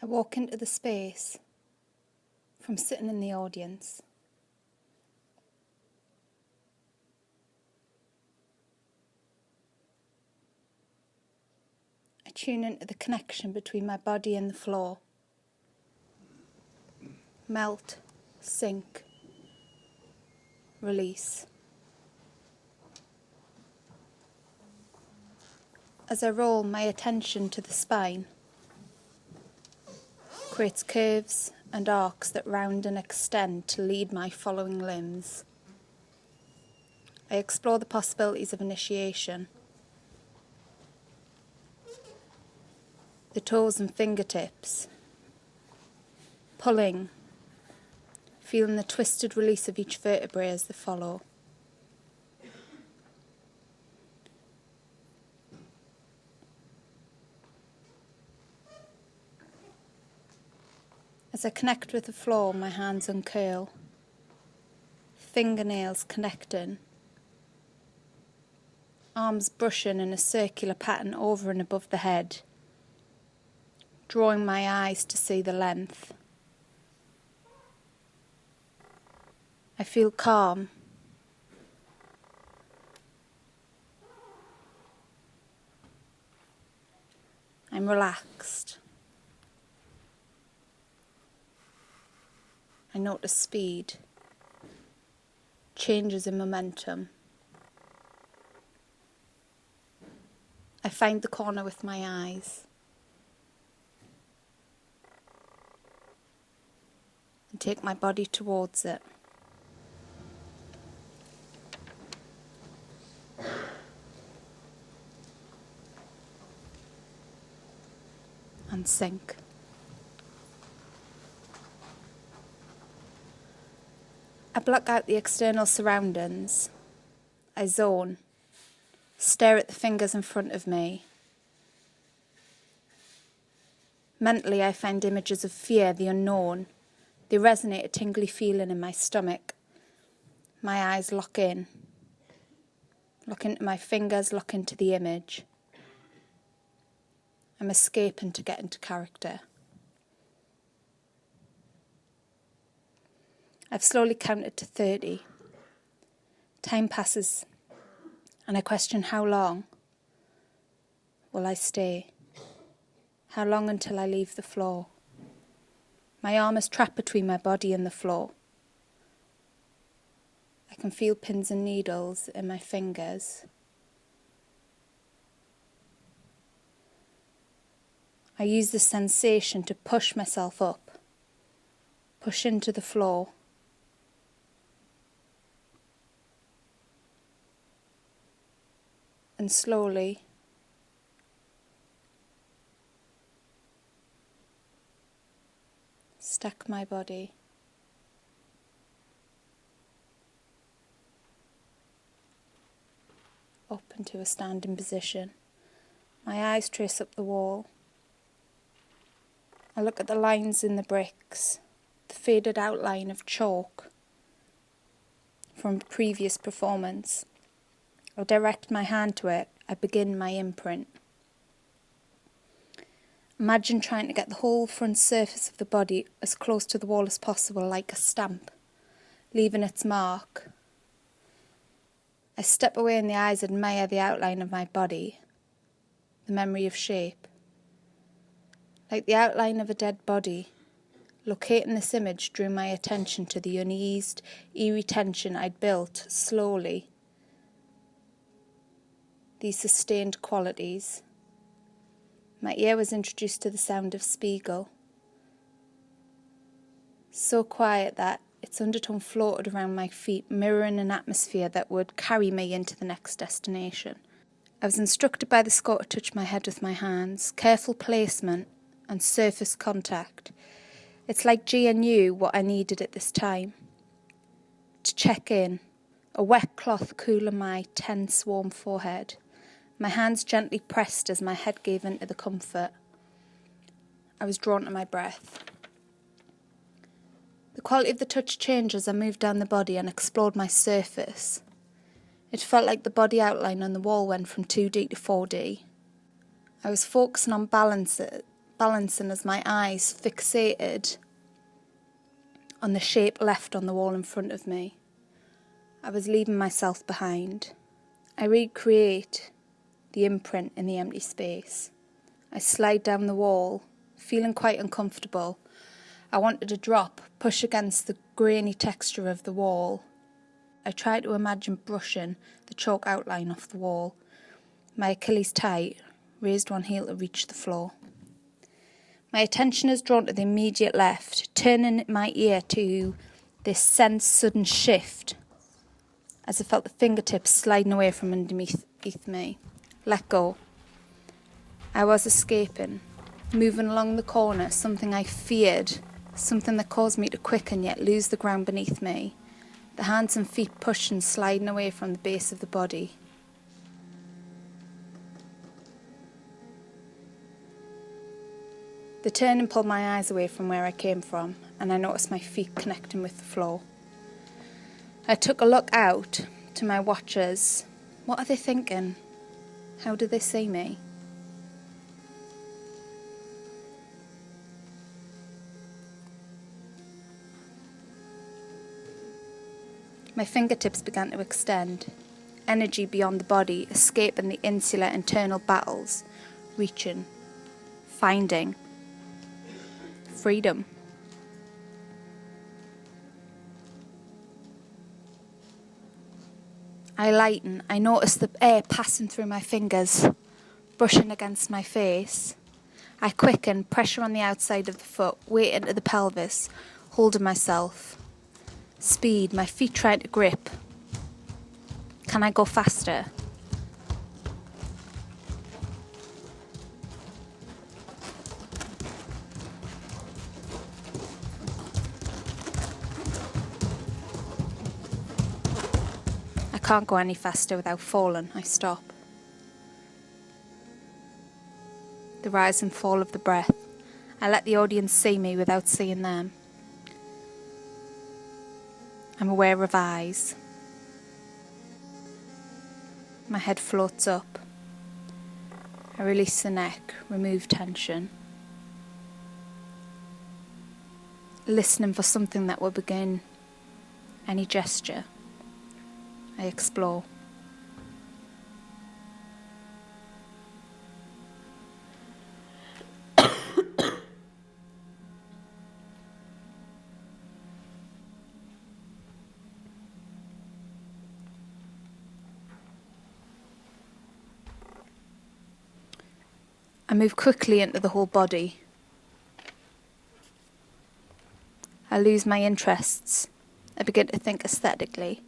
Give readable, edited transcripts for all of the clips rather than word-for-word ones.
I walk into the space from sitting in the audience. I tune into the connection between my body and the floor. Melt, sink, release. As I roll my attention to the spine, creates curves and arcs that round and extend to lead my following limbs. I explore the possibilities of initiation. The toes and fingertips, pulling, feeling the twisted release of each vertebrae as they follow. As I connect with the floor, my hands uncurl, fingernails connecting, arms brushing in a circular pattern over and above the head, drawing my eyes to see the length. I feel calm. I'm relaxed. I notice speed, changes in momentum. I find the corner with my eyes and take my body towards it. And sink. I block out the external surroundings. I zone, stare at the fingers in front of me. Mentally, I find images of fear, the unknown. They resonate a tingly feeling in my stomach. My eyes lock in. Lock into my fingers, lock into the image. I'm escaping to get into character. I've slowly counted to 30. Time passes, and I question how long will I stay? How long until I leave the floor? My arm is trapped between my body and the floor. I can feel pins and needles in my fingers. I use the sensation to push myself up, push into the floor. And slowly, stack my body. Up into a standing position. My eyes trace up the wall. I look at the lines in the bricks, the faded outline of chalk from a previous performance. I direct my hand to it. I begin my imprint. Imagine trying to get the whole front surface of the body as close to the wall as possible, like a stamp, leaving its mark. I step away and the eyes admire the outline of my body, the memory of shape. Like the outline of a dead body, locating this image drew my attention to the uneased, eerie tension I'd built slowly. These sustained qualities. My ear was introduced to the sound of Spiegel. So quiet that its undertone floated around my feet, mirroring an atmosphere that would carry me into the next destination. I was instructed by the score to touch my head with my hands, careful placement and surface contact. It's like Gia knew what I needed at this time. To check in, a wet cloth cooling my tense, warm forehead. My hands gently pressed as my head gave in to the comfort. I was drawn to my breath. The quality of the touch changed as I moved down the body and explored my surface. It felt like the body outline on the wall went from 2D to 4D. I was focusing on balance balancing as my eyes fixated on the shape left on the wall in front of me. I was leaving myself behind. I recreate the imprint in the empty space. I slide down the wall, feeling quite uncomfortable. I wanted to drop, push against the grainy texture of the wall. I tried to imagine brushing the chalk outline off the wall. My Achilles tight, raised one heel to reach the floor. My attention is drawn to the immediate left, turning my ear to this sudden shift as I felt the fingertips sliding away from underneath me. Let go. I was escaping, moving along the corner, something I feared, something that caused me to quicken yet lose the ground beneath me. The hands and feet pushing, sliding away from the base of the body. The turning pulled my eyes away from where I came from, and I noticed my feet connecting with the floor. I took a look out to my watchers. What are they thinking? How do they see me? My fingertips began to extend, energy beyond the body, escaping the insular internal battles, reaching, finding freedom. I lighten. I notice the air passing through my fingers, brushing against my face. I quicken, pressure on the outside of the foot, weight into the pelvis, holding myself. Speed, my feet trying to grip. Can I go faster? I can't go any faster without falling. I stop. The rise and fall of the breath. I let the audience see me without seeing them. I'm aware of eyes. My head floats up. I release the neck, remove tension. Listening for something that will begin. Any gesture. I explore. I move quickly into the whole body. I lose my interests. I begin to think aesthetically.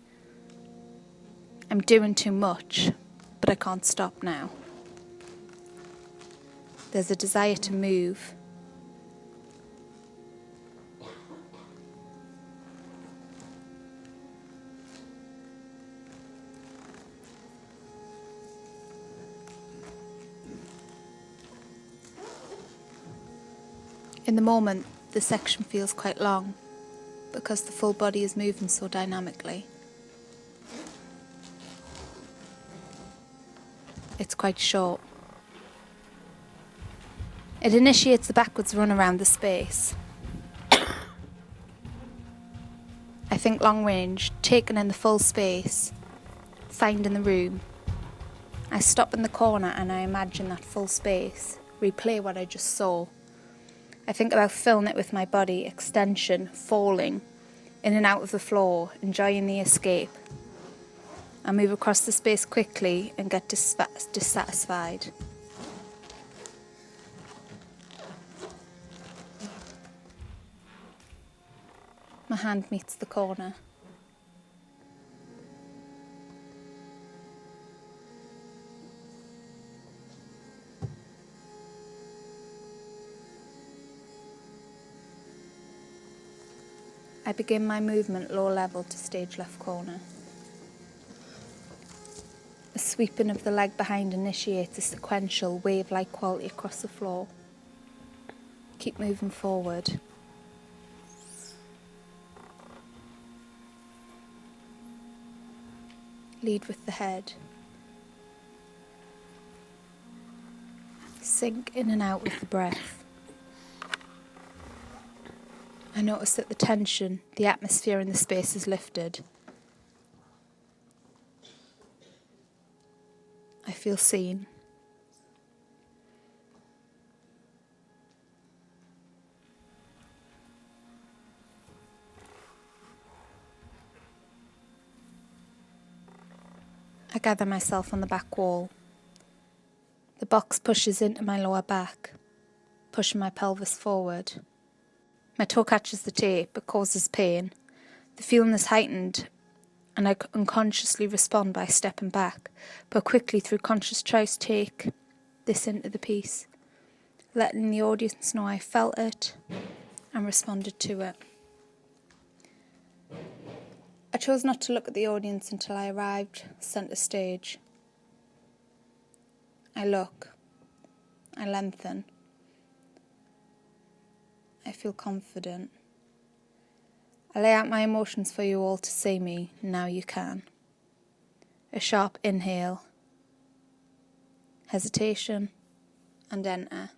I'm doing too much, but I can't stop now. There's a desire to move. In the moment, the section feels quite long because the full body is moving so dynamically. It's quite short. It initiates the backwards run around the space. I think long range, taking in the full space, finding the room. I stop in the corner and I imagine that full space, replay what I just saw. I think about filling it with my body, extension, falling, in and out of the floor, enjoying the escape. I move across the space quickly and get dissatisfied. My hand meets the corner. I begin my movement low level to stage left corner. A sweeping of the leg behind initiates a sequential wave-like quality across the floor. Keep moving forward. Lead with the head. Sink in and out with the breath. I notice that the tension, the atmosphere in the space is lifted. I feel seen. I gather myself on the back wall. The box pushes into my lower back, pushing my pelvis forward. My toe catches the tape, but causes pain. The feeling is heightened, and I unconsciously respond by stepping back, but quickly through conscious choice take this into the piece, letting the audience know I felt it and responded to it. I chose not to look at the audience until I arrived centre stage. I look. I lengthen. I feel confident. I lay out my emotions for you all to see me. Now you can. A sharp inhale. Hesitation. And enter.